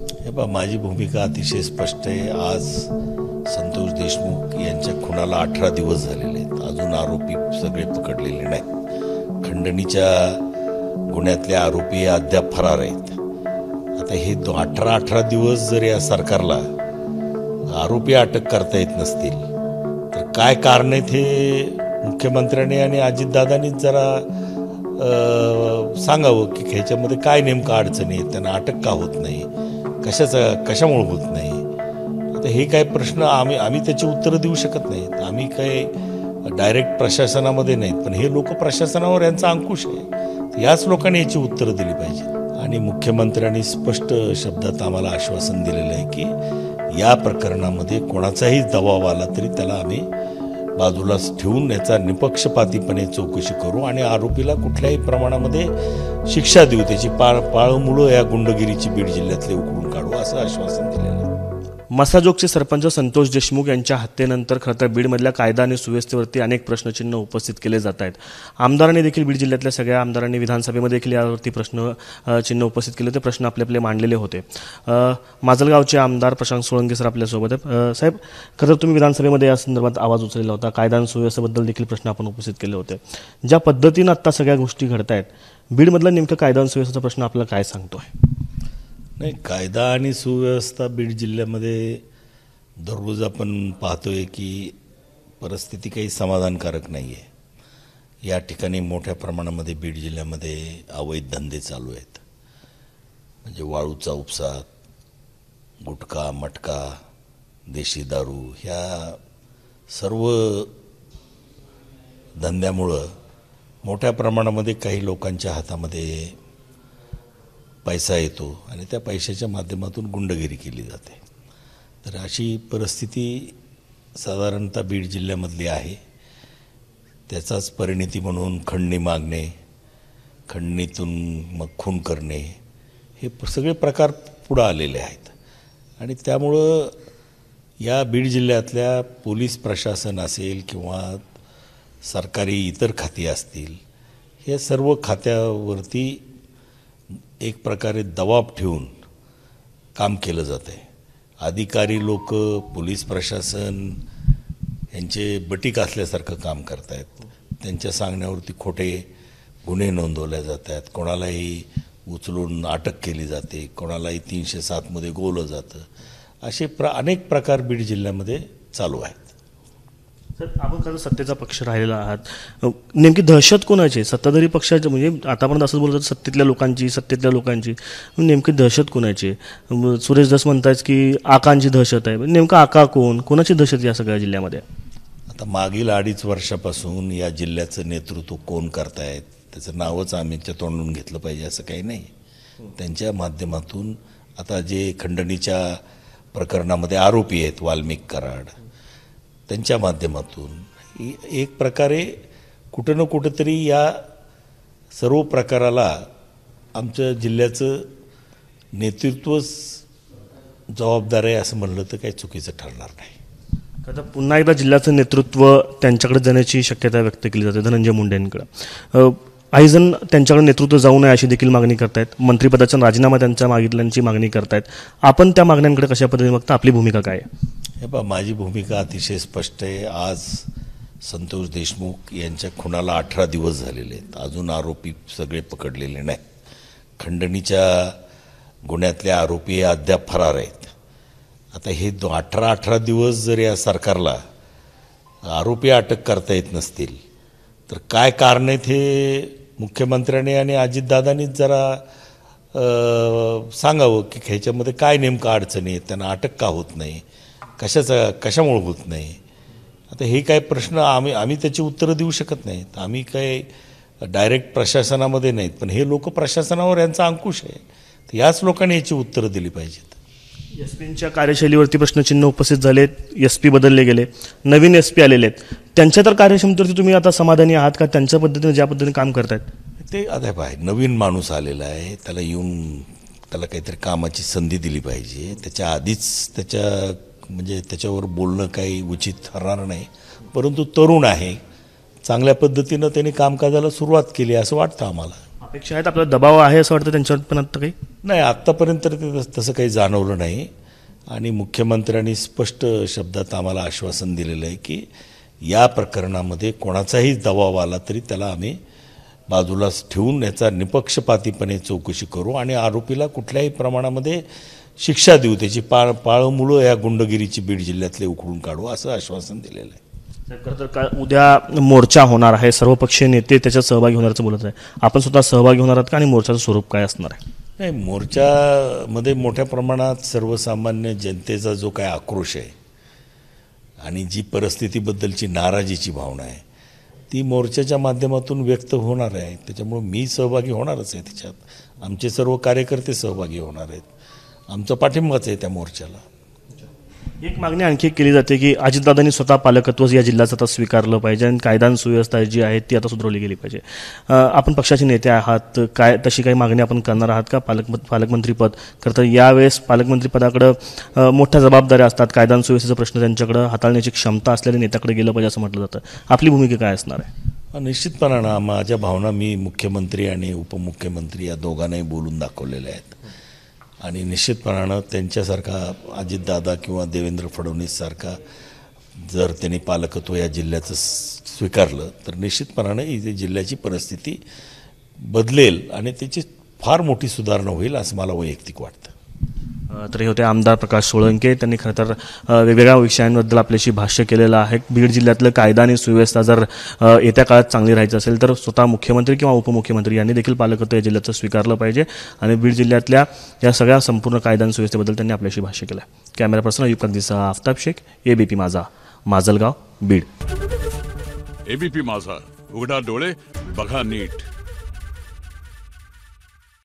हे बा, माझी भूमिका अतिशय स्पष्ट आहे। आज संतोष देशमुख यांच्या खुनाला 18 दिवस झालेले आहेत, अजून आरोपी सगळे पकडलेले नाहीत। खंडणीच्या गुन्ह्यातले आरोपी अद्याप फरार आहेत। आता हे 18 दिवस जर या सरकारला आरोपी अटक करता येत नसतील तर काय कारण आहेत हे मुख्यमंत्र्यांनी आणि अजितदादांनी जरा सांगावं की ह्याच्यामध्ये काय नेमकं अडचणी आहेत, त्यांना अटक का होत नाही, कशामुळे होत नाही। आता हे काय प्रश्न आम्ही त्याची उत्तरं देऊ शकत नाहीत। आम्ही काय डायरेक्ट प्रशासनामध्ये नाहीत, पण हे लोक प्रशासनावर यांचा अंकुश आहे, याच लोकांनी याची उत्तरं दिली पाहिजे। आणि मुख्यमंत्र्यांनी स्पष्ट शब्दात आम्हाला आश्वासन दिलेलं आहे की या प्रकरणामध्ये कोणाचाही दबाव आला तरी त्याला आम्ही बाजूला ठेवून याचा निपक्षपातीपणे चौकशी करू आणि आरोपीला कुठल्याही प्रमाणामध्ये शिक्षा देऊ, त्याची पाळमुळं या गुंडगिरीची बीड जिल्ह्यातले उकळून काढू असं आश्वासन दिलेलं आहे। मसाजोगचे सरपंच संतोष देशमुख यांच्या हत्येनंतर खरं तर बीडमधल्या कायदा आणि सुव्यवस्थेवरती अनेक प्रश्नचिन्ह उपस्थित केले जात आहेत। आमदारांनी देखील बीड जिल्ह्यातल्या सगळ्या आमदारांनी विधानसभेमध्ये देखील यावरती चिन्ह उपस्थित केले होते, प्रश्न आपले मांडलेले होते। माजलगावचे आमदार प्रशांत सोळंके सर आपल्यासोबत आहेत। साहेब, खरं तर तुम्ही विधानसभेमध्ये या संदर्भात आवाज उचललेला होता, कायदा आणि सुव्यवस्थेबद्दल देखील प्रश्न आपण उपस्थित केले होते। ज्या पद्धतीनं आत्ता सगळ्या गोष्टी घडत आहेत, बीडमधला नेमकं कायदा आणि सुव्यवस्थेचा प्रश्न आपल्याला काय सांगतोय? नाही, कायदा आणि सुव्यवस्था बीड जिल्ह्यामध्ये दररोज आपण पाहतोय की परिस्थिती काही समाधानकारक नाही आहे। या ठिकाणी मोठ्या प्रमाणामध्ये बीड जिल्ह्यामध्ये अवैध धंदे चालू आहेत, म्हणजे वाळूचा उपसा, गुटखा, मटका, देशी दारू, ह्या सर्व धंद्यामुळं मोठ्या प्रमाणामध्ये काही लोकांच्या हातामध्ये पैसा येतो आणि त्या पैशाच्या माध्यमातून गुंडगिरी केली जाते। तर अशी परिस्थिती साधारणतः बीड जिल्ह्यामधली आहे। त्याचाच परिणिती म्हणून खंडणी मागणे, खंडणीतून मग खून करणे, हे सगळे प्रकार पुढे आलेले आहेत। आणि त्यामुळं या बीड जिल्ह्यातल्या पोलीस प्रशासन असेल किंवा सरकारी इतर खाती असतील, हे सर्व खात्यावरती एक प्रकारे दबाव ठेवून काम केलं जातं आहे। अधिकारी लोक, पोलीस प्रशासन यांचे बटीक असल्यासारखं काम करत आहेत। त्यांच्या सांगण्यावरती खोटे गुन्हे नोंदवले जात आहेत, कोणालाही उचलून अटक केली जाते, कोणालाही 307 मध्ये गोवलं जातं। असे अनेक प्रकार बीड जिल्ह्यामध्ये चालू आहेत। सर, आपण खरं सत्तेचा पक्ष राहिलेला आहात, नेमकी दहशत कोणाची? सत्ताधारी पक्षाची, म्हणजे आतापर्यंत असंच बोलत होतं सत्तेतल्या लोकांची, नेमकी दहशत कोणाची? सुरेश धस म्हणतायत की आकांची दहशत आहे, नेमकं आका कोणाची दहशत या सगळ्या जिल्ह्यामध्ये? आता मागील 2.5 वर्षापासून या जिल्ह्याचं नेतृत्व कोण करतायत त्याचं नावच आम्हीच्या तोंडून घेतलं पाहिजे असं काही नाही। त्यांच्या माध्यमातून आता जे खंडणीच्या प्रकरणामध्ये आरोपी आहेत वाल्मिक कराड, त्यांच्या माध्यमातून एक प्रकारे कुठं ना कुठंतरी या सर्व प्रकाराला आमच्या जिल्ह्याचं नेतृत्वच जबाबदार आहे असं म्हणलं तर काही चुकीचं ठरणार नाही। आता पुन्हा एकदा जिल्ह्याचं नेतृत्व त्यांच्याकडे जाण्याची शक्यता व्यक्त केली जाते, धनंजय मुंडेंकडे। काही जण त्यांच्याकडे नेतृत्व जाऊ नये अशी देखील मागणी करतायत, मंत्रिपदाचा राजीनामा त्यांच्या मागितल्याची मागणी करतायत। आपण त्या मागण्यांकडे कशा पद्धतीने बघता, आपली भूमिका काय आहे? हे बा, माझी भूमिका अतिशय स्पष्ट आहे। आज संतोष देशमुख यांच्या खुनाला 18 दिवस झालेले आहेत, अजून आरोपी सगळे पकडलेले नाहीत। खंडणीच्या गुन्ह्यातले आरोपी अद्याप फरार आहेत। आता हे 18 दिवस जर या सरकारला आरोपी अटक करता येत नसतील तर काय कारण आहेत हे मुख्यमंत्र्यांनी आणि अजितदादांनी जरा सांगावं की ह्याच्यामध्ये काय नेमकं अडचणी आहेत, त्यांना अटक का होत नाही, कशामुळे होत नाही। आता हे काय प्रश्न आम्ही त्याची उत्तरं देऊ शकत नाहीत। आम्ही काय डायरेक्ट प्रशासनामध्ये नाहीत, पण हे लोक प्रशासनावर यांचा अंकुश आहे, तर याच लोकांनी याची उत्तरं दिली पाहिजेत। एसपींच्या कार्यशैलीवरती प्रश्नचिन्ह उपस्थित झालेत, एसपी बदलले गेले, नवीन एसपी आलेले आहेत, त्यांच्या तर कार्यक्षमतेवरती तुम्ही आता समाधानी आहात का? त्यांच्या पद्धतीने ज्या पद्धतीने काम करतायत ते आता पाहिजे, नवीन माणूस आलेला आहे, त्याला येऊन त्याला काहीतरी कामाची संधी दिली पाहिजे। त्याच्या आधीच त्याच्यावर बोलणं काही उचित ठरणार नाही, परंतु तरुण आहे, चांगल्या पद्धतीनं त्यांनी कामकाजाला सुरुवात केली असं वाटतं आम्हाला। अपेक्षा आहेत, आपला दबाव आहे असं वाटतं त्यांच्यावर पण आता काही? नाही, आत्तापर्यंत तर तसं काही जाणवलं नाही. आणि मुख्यमंत्र्यांनी स्पष्ट शब्दात आम्हाला आश्वासन दिलेलं आहे की या प्रकरणामध्ये कोणाचाही दबाव आला तरी त्याला आम्ही बाजूलाच ठेवून याचा निपक्षपातीपणे चौकशी करू आणि आरोपीला कुठल्याही प्रमाणामध्ये शिक्षा देऊ, त्याची पाळमुळं या गुंडगिरीची बीड जिल्ह्यातले उखडून काढू असं आश्वासन दिलेलं आहे. खरं तर का उद्या मोर्चा होणार आहे, सर्वपक्षीय नेते त्याच्यात सहभागी होण्याचं बोलत आहे. आपण स्वतः सहभागी होणार आहात का आणि मोर्चाचं स्वरूप काय असणार आहे? नाही, मोर्चामध्ये मोठ्या प्रमाणात सर्वसामान्य जनतेचा जो काय आक्रोश आहे आणि जी परिस्थितीबद्दलची नाराजीची भावना आहे ती मोर्चाच्या माध्यमातून व्यक्त होणार आहे. त्याच्यामुळे मी सहभागी होणारच आहे त्याच्यात, आमचे सर्व कार्यकर्ते सहभागी होणार आहेत, आमचा पाठिंबाच आहे त्या मोर्चाला. एक मागणी आणखी केली जाते की अजितदादांनी स्वतः पालकत्व या जिल्ह्याचं आता स्वीकारलं पाहिजे आणि कायदा आणि सुव्यवस्था जी आहे ती आता सुधारली गेली पाहिजे. आपण पक्षाचे नेते आहात, काय तशी काही मागणी आपण करणार आहात का? पालकमंत्रीपद खरं तर यावेळेस पालकमंत्रीपदाकडं मोठ्या जबाबदाऱ्या असतात, कायदा आणि सुव्यवस्थेचा प्रश्न त्यांच्याकडं हाताळण्याची क्षमता असलेल्या नेत्याकडे गेलं पाहिजे असं म्हटलं जातं. आपली भूमिका काय असणार आहे? निश्चितपणानं माझ्या भावना मी मुख्यमंत्री आणि उपमुख्यमंत्री या दोघांनाही बोलून दाखवलेल्या आहेत आणि निश्चितपणानं त्यांच्यासारखा अजितदादा किंवा देवेंद्र फडणवीससारखा जर त्यांनी पालकत्व या जिल्ह्याचं स्वीकारलं तर निश्चितपणानं ही जिल्ह्याची परिस्थिती बदलेल आणि त्याची फार मोठी सुधारणा होईल असं मला वैयक्तिक वाटतं. तर हे होते आमदार प्रकाश सोळंके. त्यांनी खरं तर वेगवेगळ्या विषयांबद्दल आपल्याशी भाष्य केलेलं आहे. बीड जिल्ह्यातलं कायदा आणि सुव्यवस्था जर येत्या काळात चांगली राहायची असेल तर स्वतः मुख्यमंत्री किंवा उपमुख्यमंत्री यांनी देखील पालकत्व या जिल्ह्याचं स्वीकारलं पाहिजे आणि बीड जिल्ह्यातल्या या सगळ्या संपूर्ण कायदा आणि सुव्यवस्थेबद्दल त्यांनी आपल्याशी भाष्य केलं. कॅमेरा पर्सन अयुब कंदीसह आफताब शेख, ABP माझा, माजलगाव, बीड. ABP माझा, उघडा डोळे बघा नीट.